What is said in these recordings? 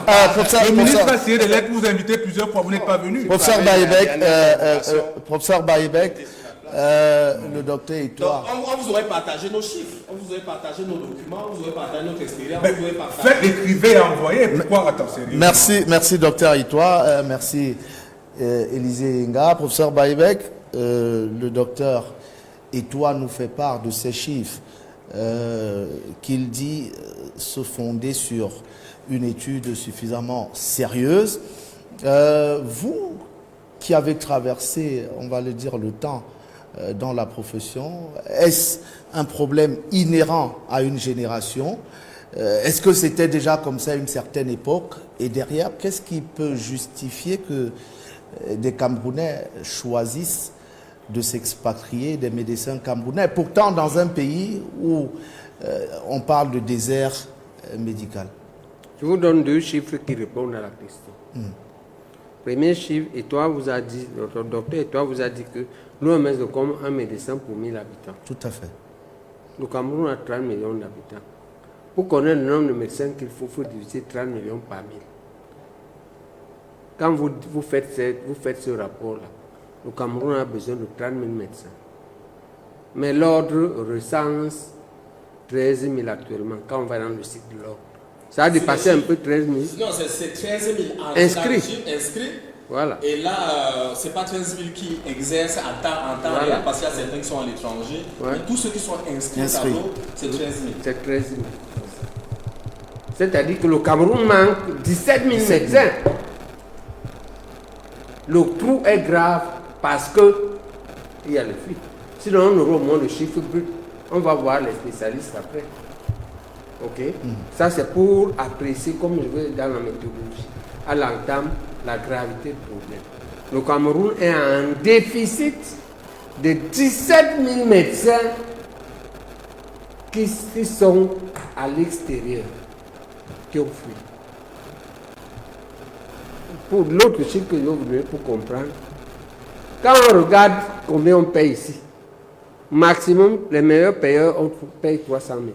Le ministre a essayé de l'être, vous inviter plusieurs fois, vous n'êtes pas venu. Professeur Baïbek, le docteur et toi. On vous aurait partagé nos chiffres, on vous aurait partagé nos documents, on vous aurait partagé notre expérience, on vous aurait partagé... Faites, écrivez et envoyez. Pourquoi attends, sérieux? Merci docteur Itoa, merci Élisée Inga. Professeur Baïbek, le docteur Itoa nous fait part de ces chiffres qu'il dit se fonder sur une étude suffisamment sérieuse. Vous qui avez traversé, on va le dire, le temps dans la profession, est-ce un problème inhérent à une génération? Est-ce que c'était déjà comme ça à une certaine époque? Et derrière, qu'est-ce qui peut justifier que des Camerounais choisissent de s'expatrier, des médecins camerounais, pourtant dans un pays où on parle de désert médical? Je vous donne deux chiffres qui répondent à la question. Premier chiffre, et toi vous a dit, notre docteur et toi vous a dit que l'OMS est comme un médecin pour 1000 habitants. Tout à fait. Le Cameroun a 30 millions d'habitants. Pour connaître le nombre de médecins qu'il faut diviser 30 millions par 1000. Quand vous faites ce rapport-là, le Cameroun a besoin de 30 000 médecins. Mais l'ordre recense 13 000 actuellement, quand on va dans le site de l'ordre. Ça a dépassé un peu 13 000. Non, c'est 13 000 inscrits. Voilà. Et là, ce n'est pas 13 000 qui exercent en temps réel, parce qu'il y a certains qui sont à l'étranger. Mais tous ceux qui sont inscrits. C'est 13 000. C'est 13 000. C'est-à-dire que le Cameroun manque 17 000 médecins. Le trou est grave parce qu'il y a le flux. Sinon, on aura au moins le chiffre brut. On va voir les spécialistes après. Ok? Ça, c'est pour apprécier, comme je veux dans la méthodologie, à l'entame, la gravité du problème. Le Cameroun est en déficit de 17 000 médecins qui sont à l'extérieur, qui ont fui. Pour l'autre chiffre que je vais vous donner pour comprendre, quand on regarde combien on paye ici, maximum, les meilleurs payeurs, on paye 300 000.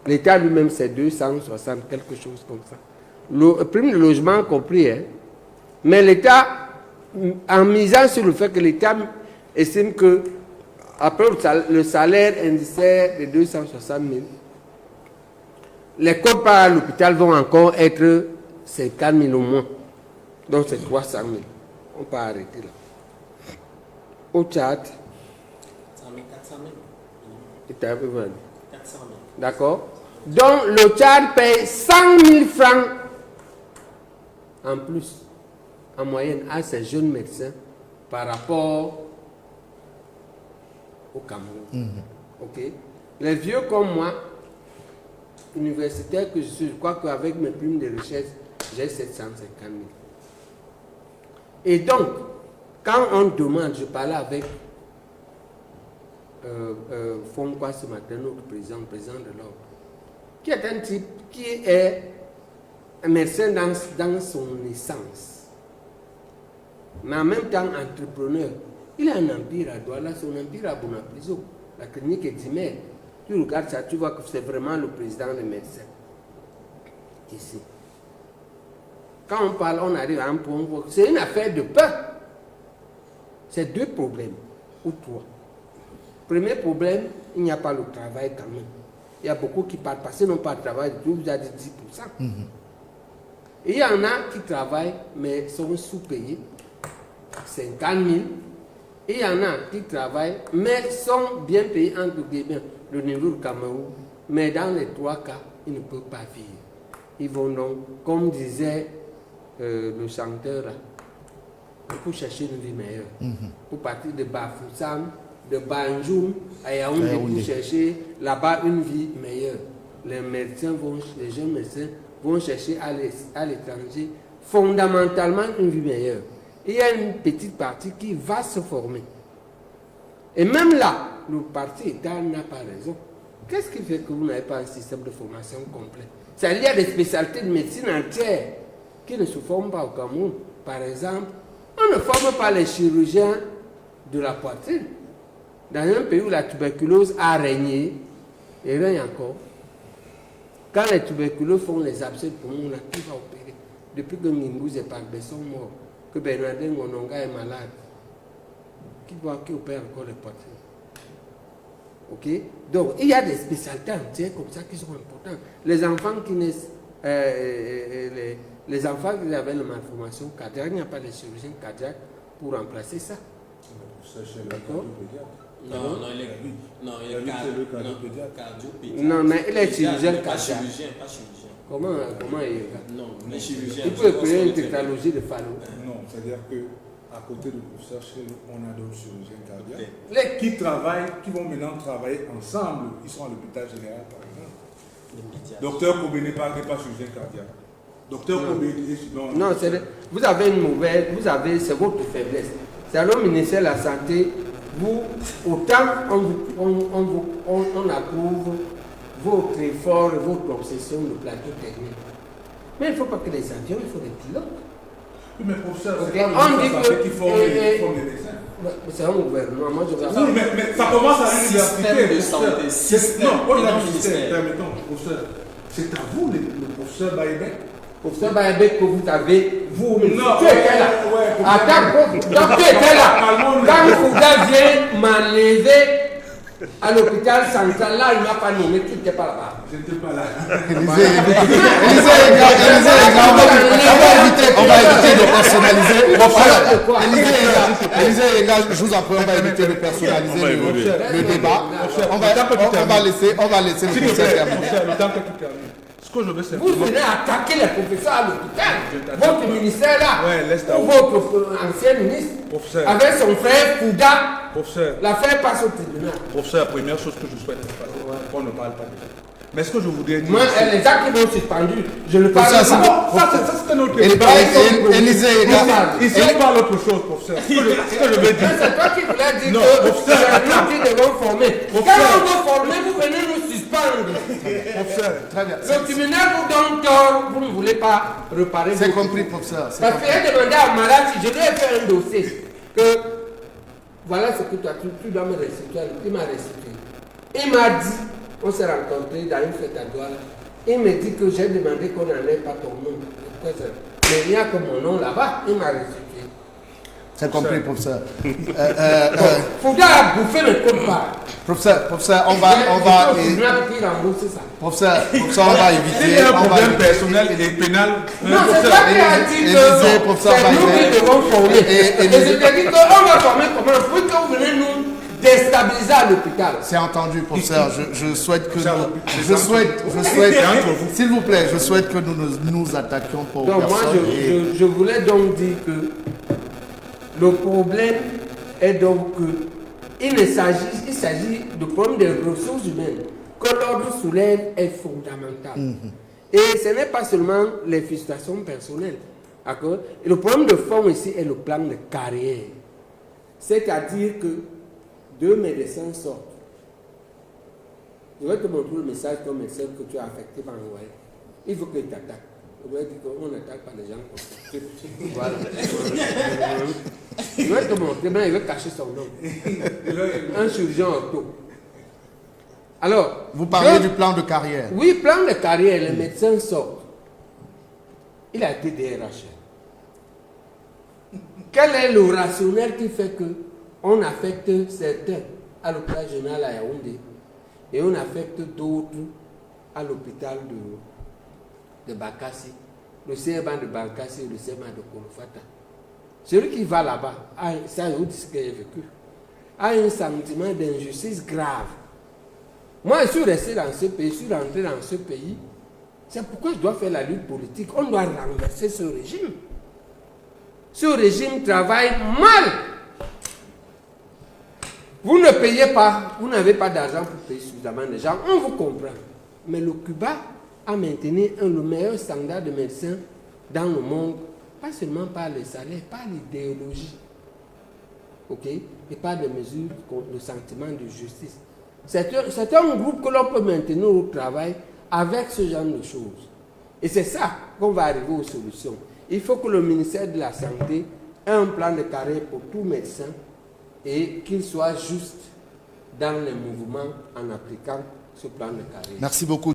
L'État lui-même, c'est 260, quelque chose comme ça. Le prime de logement compris, hein. Mais l'État, en misant sur le fait que l'État estime que, après le salaire indiciaire de 260 000, les codes par l'hôpital vont encore être 50 000 au moins. Donc c'est 300 000. On peut arrêter là. Au Tchad, 400 000. c'est un peu vendu. 400 000. D'accord? Donc le Tchad paye 100 000 francs en plus, en moyenne, à ces jeunes médecins par rapport au Cameroun. Ok? Les vieux comme moi, universitaires que je suis, je crois qu'avec mes primes de recherche, j'ai 750 000. Et donc, quand on demande, je parlais avec Fonkwa ce matin, notre président de l'ordre, qui est un type qui est un médecin dans son essence, mais en même temps entrepreneur. Il a un empire à Douala, son empire à Bonapriso, la clinique est Dimer. Tu regardes ça, tu vois que c'est vraiment le président des médecins. Ici. Quand on parle, on arrive à un point où c'est une affaire de peur. C'est deux problèmes, ou trois. Premier problème, il n'y a pas le travail quand même. Il y a beaucoup qui partent parce qu'ils n'ont pas de travail, je vous ai dit 10%. Et il y en a qui travaillent, mais sont sous-payés, 50 000. Et il y en a qui travaillent, mais sont bien payés entre guillemets, le niveau du Cameroun. Mais dans les trois cas, ils ne peuvent pas vivre. Ils vont donc, comme disait le chanteur, pour chercher une vie meilleure. Pour partir de Bafoussam, de Banjoum à Yaoundé, pour chercher là-bas une vie meilleure. Les médecins les jeunes médecins vont chercher à l'étranger fondamentalement une vie meilleure. Il y a une petite partie qui va se former. Et même là, le parti État n'a pas raison. Qu'est-ce qui fait que vous n'avez pas un système de formation complet? Il y a des spécialités de médecine entière qui ne se forment pas au Cameroun. Par exemple, on ne forme pas les chirurgiens de la poitrine. Dans un pays où la tuberculose a régné, et règne encore, Quand les tuberculeux font les abcès de poumon, qui va opérer? Depuis que Mingouz et Parbet sont morts, que Bernardin Mononga est malade, qui opère encore les poitrines? Ok? Donc, il y a des spécialités entières comme ça qui sont importantes. Les enfants qui naissent, les enfants qui avaient une malformation cardiaque, il n'y a pas de chirurgien cardiaque pour remplacer ça. D'accord? Non, il est cardiopédiatre. Non, mais il est chirurgien Pas cardiaque. chirurgien, pas chirurgien. Comment il est? Non, mais chirurgien. Il peut opérer une tétralogie de Fallot. Non, c'est-à-dire qu'à côté du professeur Chelou, on a d'autres chirurgiens cardiaques qui vont maintenant travailler ensemble. Ils sont à l'hôpital général, par exemple. Docteur Kobe n'est pas chirurgien cardiaque. Docteur Kobe est non, vous avez une mauvaise, c'est votre faiblesse. C'est alors le ministère de la Santé, vous, autant on approuve votre effort, votre obsession de plateau technique. Mais il ne faut pas que les avions, il faut des pilotes. Oui, mais professeur, Okay. c'est pas le santé qui forme les médecins. C'est un gouvernement, moi je vais Oui, mais ça commence à l'université. de santé. Non, pas l'université, permettons, professeur. C'est à vous, le professeur Baïbek. Professeur Baïbek, que vous avez, vous, Non, tu étais là. Attends, donc tu étais là. Quand Fouda vient m'enlever à l'hôpital central, là, il ne m'a pas nommé, tu n'étais pas là-bas. Je n'étais pas là. On va éviter de personnaliser. Élisée, je vous en prie, on va éviter de personnaliser le débat. On va laisser le professeur terminer. Le temps que tu termines. Ce que je veux, c'est vous venez attaquer les professeurs à l'hôpital. Votre ministère là, ou votre ancien ministre, avec son frère Fouda, l'affaire passe au tribunal. Professeur, la première chose que je souhaite, c'est qu'on ne parle pas de ça. Mais ce que je voudrais dire. Moi, les actes qui m'ont suspendu, je ne parle pas. Ça, c'est un autre débat. Ici, on parle autre chose, professeur. Ce que je veux dire. C'est toi qui voulais dire que c'est nous qui devons former. Quand on veut former, vous venez nous suspendre. Professeur, très bien. Le tribunal vous donne tort, vous ne voulez pas réparer. C'est compris, professeur. Parce qu'il a demandé à Malak, je lui ai fait un dossier, que voilà ce que tu dois me restituer. Il m'a restitué. Il m'a dit, on s'est rencontrés dans une fête à Douala, il me dit que j'ai demandé qu'on n'enlève pas ton nom. Mais il n'y a que mon nom là-bas, il m'a restitué. C'est compris, professeur. Fouda a bouffé le code part. Professeur, on va éviter. Il y a un problème personnel et pénal. Non, c'est toi qui as dit que c'est nous qui devons former. Et je te dis qu'on va former comment? Pour que vous venez nous déstabiliser à l'hôpital. C'est entendu, professeur. Je souhaite que s'il vous plaît, je souhaite que nous nous attaquions pour personne. Donc moi, je voulais donc dire que le problème est donc que il s'agit du problème des ressources humaines que l'ordre soulève est fondamental. Et ce n'est pas seulement les frustrations personnelles. D'accord? Et le problème de fond ici est le plan de carrière. C'est-à-dire que deux médecins sortent. Je vais te montrer le message d'un médecin que tu as affecté par envoyé. Il faut que tu attaques. Je vais dire qu'on n'attaque pas les gens comme ça. Voilà. Je vais te montrer, mais il veut cacher son nom. Un chirurgien ortho. Alors, vous parlez du plan de carrière. Oui, plan de carrière, les médecins sortent. Il a été DRH. Quel est le rationnel qui fait qu'on affecte certains à l'hôpital général à Yaoundé et on affecte d'autres à l'hôpital de Bakassi, le CMA de Bakassi et le CMA de Kolofata? Celui qui va là-bas, ça c'est ce que j'ai vécu, a un sentiment d'injustice grave. Moi, je suis resté dans ce pays, je suis rentré dans ce pays. C'est pourquoi je dois faire la lutte politique. On doit renverser ce régime. Ce régime travaille mal. Vous ne payez pas, vous n'avez pas d'argent pour payer suffisamment de gens. On vous comprend. Mais le Cuba a maintenu le meilleur standard de médecins dans le monde, pas seulement par les salaires, par l'idéologie. Ok? Et par des mesures contre le sentiment de justice. C'est un groupe que l'on peut maintenir au travail avec ce genre de choses. Et c'est ça qu'on va arriver aux solutions. Il faut que le ministère de la Santé ait un plan de carrière pour tout médecin et qu'il soit juste dans les mouvements en appliquant ce plan de carrière. Merci beaucoup.